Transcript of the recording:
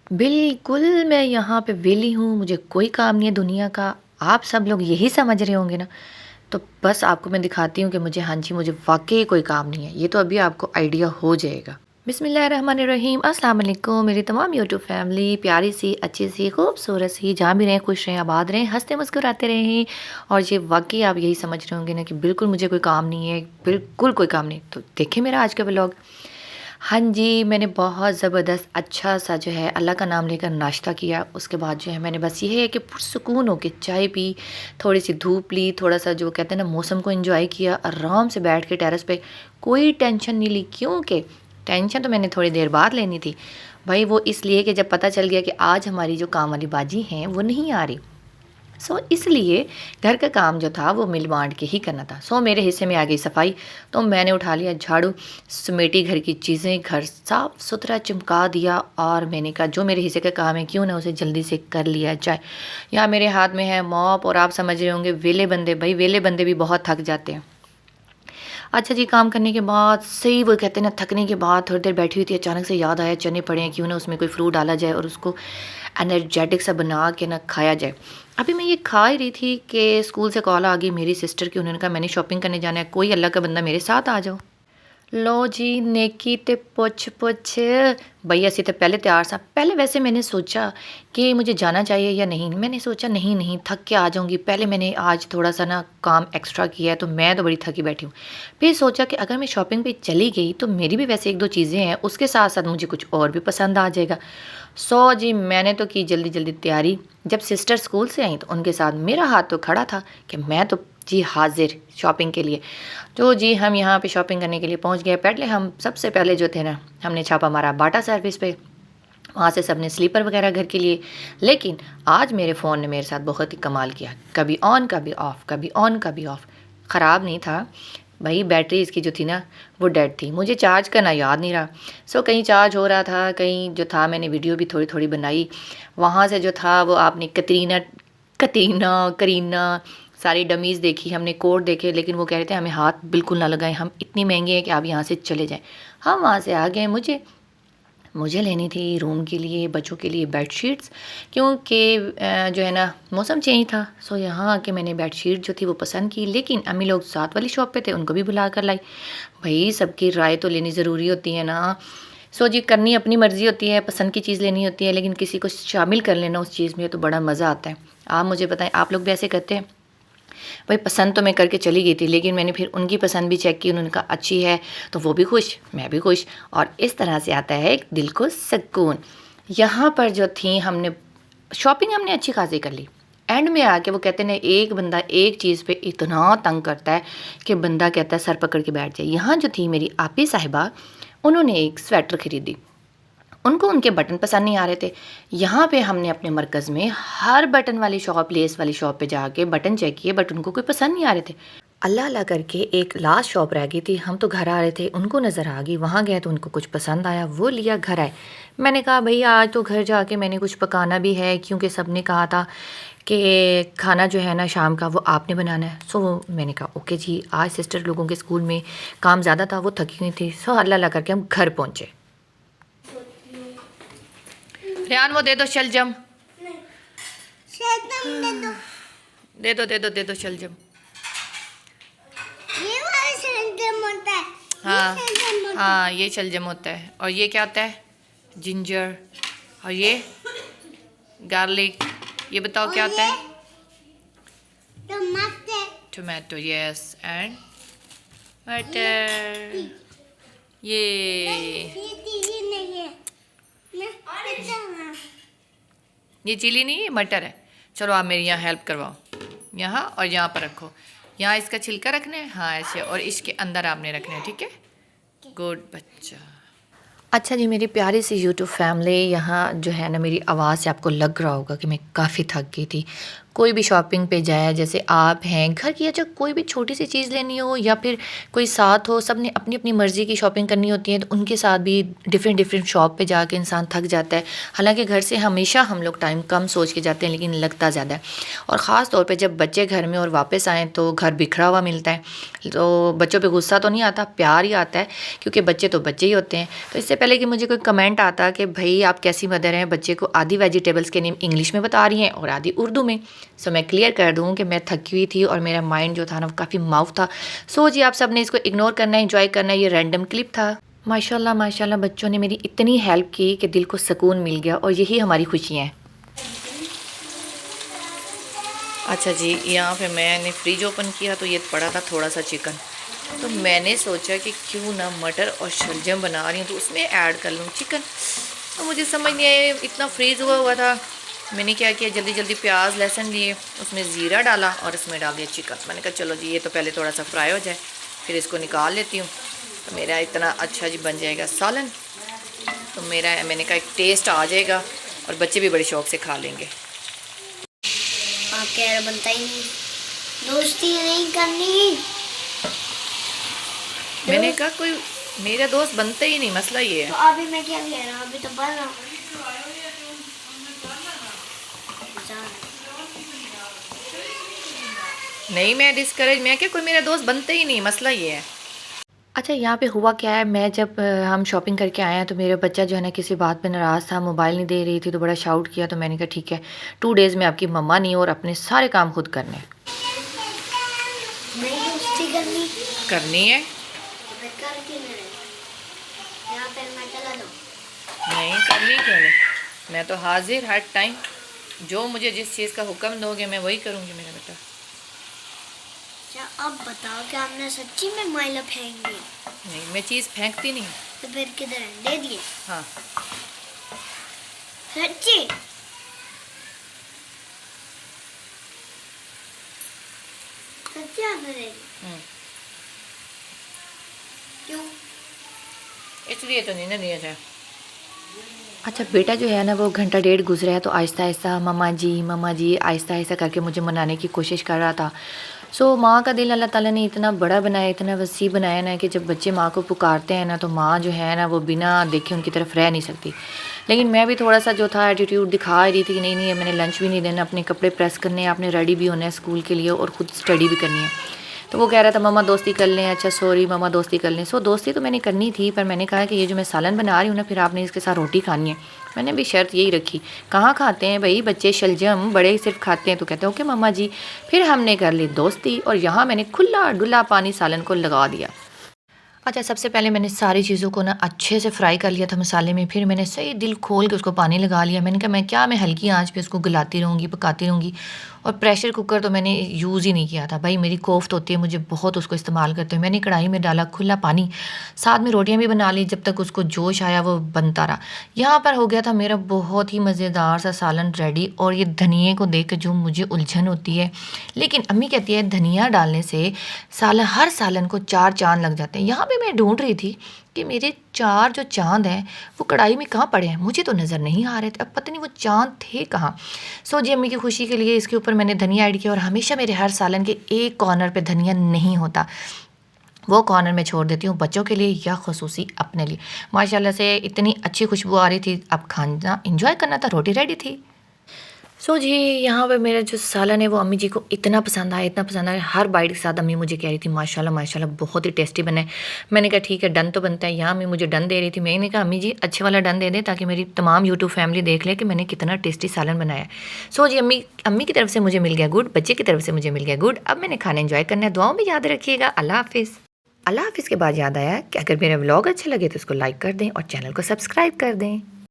बिल्कुल, मैं यहाँ पे वेली हूँ, मुझे कोई काम नहीं है दुनिया का। आप सब लोग यही समझ रहे होंगे ना, तो बस आपको मैं दिखाती हूँ कि मुझे हाँ जी, मुझे वाक़ई कोई काम नहीं है। ये तो अभी आपको आइडिया हो जाएगा। बिस्मिल्लाहिर्रहमानिर्रहीम, अस्सलाम वालेकुम मेरी तमाम यूट्यूब फैमिली, प्यारी सी, अच्छी सी, खूबसूरत सी, जहाँ भी रहें, खुश रहें, आबाद रहें, हँसते मुस्कुराते रहें। और ये वाक़ई आप यही समझ रहे होंगे ना कि बिल्कुल मुझे कोई काम नहीं है, बिल्कुल कोई काम नहीं। तो देखिए मेरा आज का व्लॉग। हाँ जी, मैंने बहुत ज़बरदस्त अच्छा-सा जो है अल्लाह का नाम लेकर नाश्ता किया। उसके बाद जो है मैंने बस ये है कि पुरसुकून होके चाय पी, थोड़ी-सी धूप ली, थोड़ा-सा जो कहते हैं ना मौसम को एन्जॉय किया, आराम से बैठ के टेरेस पे कोई टेंशन नहीं ली। क्योंकि टेंशन तो मैंने थोड़ी देर बाद लेनी थी। भई वो इसलिए कि जब पता चल गया कि आज हमारी जो काम वाली बाजी हैं, वो नहीं आ रही। इसलिए घर का काम जो था वो मिल बाँट के ही करना था। मेरे हिस्से में आ गई सफाई, तो मैंने उठा लिया झाड़ू, समेटी घर की चीज़ें, घर साफ-सुथरा चमका दिया और मैंने कहा जो मेरे हिस्से का काम है क्यों ना उसे जल्दी से कर लिया जाए। यहाँ मेरे हाथ में है मॉप और आप समझ रहे होंगे वेले बंदे, भई वेले बंदे भी बहुत थक जाते हैं। अच्छा जी, काम करने के बाद सही वो कहते हैं ना थकने के बाद थोड़ी देर बैठी हुई थी, अचानक से याद आया चने पड़े हैं, क्यों ना उसमें कोई फ्रूट डाला जाए और उसको एनर्जेटिक सा बना के ना खाया जाए। अभी मैं ये खा ही रही थी कि स्कूल से कॉल आ गई मेरी सिस्टर की, उन्होंने कहा मैंने शॉपिंग करने जाना है, कोई अल्लाह का बंदा मेरे साथ आ जाओ। लो जी नेकी ते पुछ पुछ भई ਅਸੀਂ तो पहले तैयार सा। पहले वैसे मैंने सोचा कि मुझे जाना चाहिए या नहीं, मैंने सोचा नहीं नहीं थक के आ जाऊंगी। पहले मैंने आज थोड़ा सा ना काम एक्स्ट्रा किया है तो मैं तो बड़ी थकी बैठी हूँ। फिर सोचा कि अगर मैं शॉपिंग पे चली गई तो मेरी भी वैसे एक दो चीज़ें हैं, उसके साथ साथ मुझे कुछ और भी पसंद आ जाएगा। जी मैंने तो की जल्दी जल्दी तैयारी। जब सिस्टर स्कूल से आई तो उनके साथ मेरा हाथ तो खड़ा था कि मैं तो जी हाजिर शॉपिंग के लिए। तो जी हम यहाँ पे शॉपिंग करने के लिए पहुँच गए। पहले हम सबसे पहले जो थे ना, हमने छापा मारा बाटा सर्विस पे। वहाँ से सबने स्लीपर वगैरह घर के लिए। लेकिन आज मेरे फ़ोन ने मेरे साथ बहुत ही कमाल किया, कभी ऑन कभी ऑफ़, कभी ऑन कभी ऑफ़। ख़राब नहीं था भाई, बैटरी इसकी जो थी ना वो डेड थी, मुझे चार्ज करना याद नहीं रहा। कहीं चार्ज हो रहा था, कहीं जो था मैंने वीडियो भी थोड़ी थोड़ी बनाई। वहाँ से जो था वो आपने कतरीना कतरीना करीना सारी डमीज़ देखी, हमने कोड देखे, लेकिन वो कह रहे थे हमें हाथ बिल्कुल ना लगाएं, हम इतनी महंगे हैं कि आप यहाँ से चले जाएं। हम वहाँ से आ गए। मुझे लेनी थी रूम के लिए, बच्चों के लिए बेडशीट्स, क्योंकि जो है ना मौसम चेंज था। यहाँ आके मैंने बेडशीट जो थी वो पसंद की, लेकिन अम्मी लोग साथ वाली शॉप पे थे, उनको भी बुला कर लाई। भाई सबकी राय तो लेनी ज़रूरी होती है ना। जी करनी अपनी मर्ज़ी होती है, पसंद की चीज़ लेनी होती है, लेकिन किसी को शामिल कर लेना उस चीज़ में तो बड़ा मज़ा आता है। आप मुझे बताएं, आप लोग भी ऐसे करते हैं? भाई पसंद तो मैं करके चली गई थी, लेकिन मैंने फिर उनकी पसंद भी चेक की, उन्होंने कहा अच्छी है, तो वो भी खुश, मैं भी खुश, और इस तरह से आता है एक दिल को सुकून। यहाँ पर जो थी हमने शॉपिंग हमने अच्छी खासी कर ली। एंड में आके वो कहते हैं एक बंदा एक चीज़ पे इतना तंग करता है कि बंदा कहता है सर पकड़ के बैठ जाए। यहाँ जो थी मेरी आपी साहिबा, उन्होंने एक स्वेटर खरीदी। उनको उनके बटन पसंद नहीं आ रहे थे। यहाँ पे हमने अपने मरकज़ में हर बटन वाली शॉप, लेस वाली शॉप पे जाके बटन चेक किए, बट उनको कोई पसंद नहीं आ रहे थे। अल्लाह अल्लाह करके एक लास्ट शॉप रह गई थी। हम तो घर आ रहे थे, उनको नज़र आ गई, वहाँ गए तो उनको कुछ पसंद आया, वो लिया, घर आए। मैंने कहा भैया आज तो घर जाके मैंने कुछ पकाना भी है, क्योंकि सब ने कहा था कि खाना जो है ना शाम का वो आपने बनाना है। मैंने कहा ओके जी। आज सिस्टर लोगों के स्कूल में काम ज़्यादा था, वो थकी हुई थी। अल्लाह अल्लाह करके हम घर पहुँचे। रेहान वो दे दो शलजम, दे दो दे दो दे दो शलजम। ये वाला शलजम होता है। हाँ ये शलजम होता है। हाँ, ये शलजम होता है। और ये क्या होता है? जिंजर। और ये गार्लिक। ये बताओ क्या होता है? टमाटर। टोमेटो, यस, एंड मटर। ये ये नहीं है ना, ये चिली नहीं है, मटर है। चलो आप मेरी यहाँ हेल्प करवाओ, यहाँ और यहाँ पर रखो। यहाँ इसका छिलका रखना है, हाँ ऐसे, और इसके अंदर आपने रखना है, ठीक है? गुड बच्चा। अच्छा जी मेरी प्यारी सी यूट्यूब फैमिली, यहाँ जो है ना मेरी आवाज़ से आपको लग रहा होगा कि मैं काफ़ी थक गई थी। कोई भी शॉपिंग पे जाए, जैसे आप हैं घर की, अच्छा कोई भी छोटी सी चीज़ लेनी हो या फिर कोई साथ हो, सब ने अपनी अपनी मर्ज़ी की शॉपिंग करनी होती है, तो उनके साथ भी डिफरेंट डिफरेंट शॉप पे जाके इंसान थक जाता है। हालांकि घर से हमेशा हम लोग टाइम कम सोच के जाते हैं, लेकिन लगता ज़्यादा है। और ख़ास तौर पे जब बच्चे घर में और वापस आएँ तो घर बिखरा हुआ मिलता है, तो बच्चों पे गुस्सा तो नहीं आता, प्यार ही आता है, क्योंकि बच्चे तो बच्चे ही होते हैं। तो इससे पहले कि मुझे कोई कमेंट आता कि भाई आप कैसी मदर हैं, बच्चे को आधी वेजिटेबल्स के नेम इंग्लिश में बता रही हैं और आधी उर्दू में, सो मैं क्लियर कर दूँ कि मैं थकी हुई थी और मेरा माइंड जो था ना काफ़ी माउफ था। सो जी आप सब ने इसको इग्नोर करना है, इंजॉय करना है, ये रैंडम क्लिप था। माशाल्लाह माशाल्लाह बच्चों ने मेरी इतनी हेल्प की कि दिल को सुकून मिल गया, और यही हमारी खुशियाँ हैं। अच्छा जी, यहाँ पे मैंने फ्रिज ओपन किया तो ये पड़ा था थोड़ा सा चिकन, तो मैंने सोचा कि क्यों ना मटर और शलजम बना रही हूँ तो उसमें ऐड कर लूँ चिकन। तो मुझे समझ नहीं आया, इतना फ्रीज़ हुआ था। मैंने क्या किया, जल्दी जल्दी प्याज लहसुन लिए, उसमें ज़ीरा डाला और इसमें डाल दिया चिकन। मैंने कहा चलो जी ये तो पहले थोड़ा सा फ्राई हो जाए, फिर इसको निकाल लेती हूँ, तो मेरा इतना अच्छा जी बन जाएगा सालन। तो मैंने कहा एक टेस्ट आ जाएगा और बच्चे भी बड़े शौक से खा लेंगे। आप कह रहे बनता ही नहीं, दोस्ती नहीं करनी। मैंने कहा कोई मेरा दोस्त बनते ही नहीं, मसला ये है। तो अभी मैं क्या कह रहा हूँ, अभी तो बन रहा हूँ। नहीं मैं डिस्करेज, मैं क्या कोई मेरा दोस्त बनते ही नहीं, मसला ये है। अच्छा यहाँ पे हुआ क्या है, मैं जब हम शॉपिंग करके आए हैं तो मेरा बच्चा जो है ना किसी बात पे नाराज़ था, मोबाइल नहीं दे रही थी, तो बड़ा शाउट किया। तो मैंने कहा ठीक है 2 डेज़ में आपकी मम्मा नहीं और अपने सारे काम खुद करने नहीं दोस्ती करनी करनी है। मैं कर क्यों नहीं रही? यहाँ पे मैं चला जाऊँ। नहीं करनी क्यों नहीं, मैं तो हाजिर हर टाइम, जो मुझे जिस चीज़ का हुक्म दोगे मैं वही करूँगी मेरा बेटा। अच्छा अब बताओ कि आपने सच्ची में मैला फेंक दिया? नहीं मैं चीज़ फेंकती नहीं। तो फिर किधर है? दे दिए? हाँ सच्ची? सच्ची आपने दे दिया? क्यों? इसलिए तो नहीं ना दिया था। अच्छा बेटा जो है ना वो घंटा डेढ़ गुजरा है, तो आहिस्ता आहिस्ता मम्मा जी आहिस्ता आहिस्ता करके मुझे मनाने की कोशिश कर रहा था। सो माँ का दिल अल्लाह ताला ने इतना बड़ा बनाया, इतना वसी बनाया ना कि जब बच्चे माँ को पुकारते हैं ना तो माँ जो है ना वो बिना देखे उनकी तरफ रह नहीं सकती। लेकिन मैं भी थोड़ा सा जो था एटीट्यूड दिखा रही थी कि नहीं नहीं मैंने लंच भी नहीं देना, अपने कपड़े प्रेस करने हैं, आपने रेडी भी होना है स्कूल के लिए और ख़ुद स्टडी भी करनी है। तो वो कह रहा था मम्मा दोस्ती कर लें। अच्छा सॉरी मम्मा दोस्ती कर लें। सो दोस्ती तो मैंने करनी थी, पर मैंने कहा कि ये जो मैं सालन बना रही हूँ ना फिर आपने इसके साथ रोटी खानी है। मैंने भी शर्त यही रखी। कहाँ खाते हैं भाई बच्चे शलजम, बड़े सिर्फ खाते हैं। तो कहते हैं ओके मम्मा जी। फिर हमने कर ली दोस्ती और यहाँ मैंने खुला डुला पानी सालन को लगा दिया। अच्छा सबसे पहले मैंने सारी चीज़ों को ना अच्छे से फ्राई कर लिया था मसाले में, फिर मैंने सही दिल खोल के उसको पानी लगा लिया। मैंने कहा मैं हल्की आंच पे उसको गलाती रहूँगी, पकाती रहूँगी। और प्रेशर कुकर तो मैंने यूज़ ही नहीं किया था भाई, मेरी कोफ्त होती है, मुझे बहुत उसको इस्तेमाल करते हुए। मैंने कढ़ाई में डाला खुला पानी, साथ में रोटियाँ भी बना ली, जब तक उसको जोश आया वो बनता रहा। यहाँ पर हो गया था मेरा बहुत ही मज़ेदार सा सालन रेडी। और ये धनिए को देख के जो मुझे उलझन होती है, लेकिन अम्मी कहती है धनिया डालने से हर सालन को 4 चाँद लग जाते हैं। यहाँ पे मैं ढूंढ रही थी कि मेरे 4 जो चाँद हैं वो कढ़ाई में कहाँ पड़े हैं, मुझे तो नज़र नहीं आ रहे थे। अब पता नहीं वो चाँद थे कहाँ। सो जी अम्मी की खुशी के लिए इसके ऊपर मैंने धनिया ऐड किया। और हमेशा मेरे हर सालन के एक कॉर्नर पे धनिया नहीं होता, वो कॉर्नर में छोड़ देती हूँ बच्चों के लिए या खुसूसी अपने लिए। माशाल्लाह से इतनी अच्छी खुशबू आ रही थी, अब खाना इंजॉय करना था, रोटी रेडी थी। सो जी यहाँ पे मेरा जो सालन है वो अम्मी जी को इतना पसंद आया, इतना पसंद आया। हर बाइट के साथ अम्मी मुझे कह रही थी माशाल्लाह माशाल्लाह बहुत ही टेस्टी बना है। मैंने कहा ठीक है डन तो बनता है। यहाँ अम्मी मुझे डन दे रही थी, मैंने कहा अम्मी जी अच्छे वाला डन दे दें ताकि मेरी तमाम यूट्यूब फैमिली देख ले कि मैंने कितना टेस्टी सालन बनाया है। सो जी अम्मी की तरफ से मुझे मिल गया गुड, बच्चे की तरफ से मुझे मिल गया गुड। अब मैंने खाना इन्जॉय करना है। दुआओं में याद रखिएगा। अल्लाह हाफिज़। अल्लाह हाफिज़ के बाद याद आया कि अगर मेरा व्लॉग अच्छा लगे तो उसको लाइक कर दें और चैनल को सब्सक्राइब कर दें।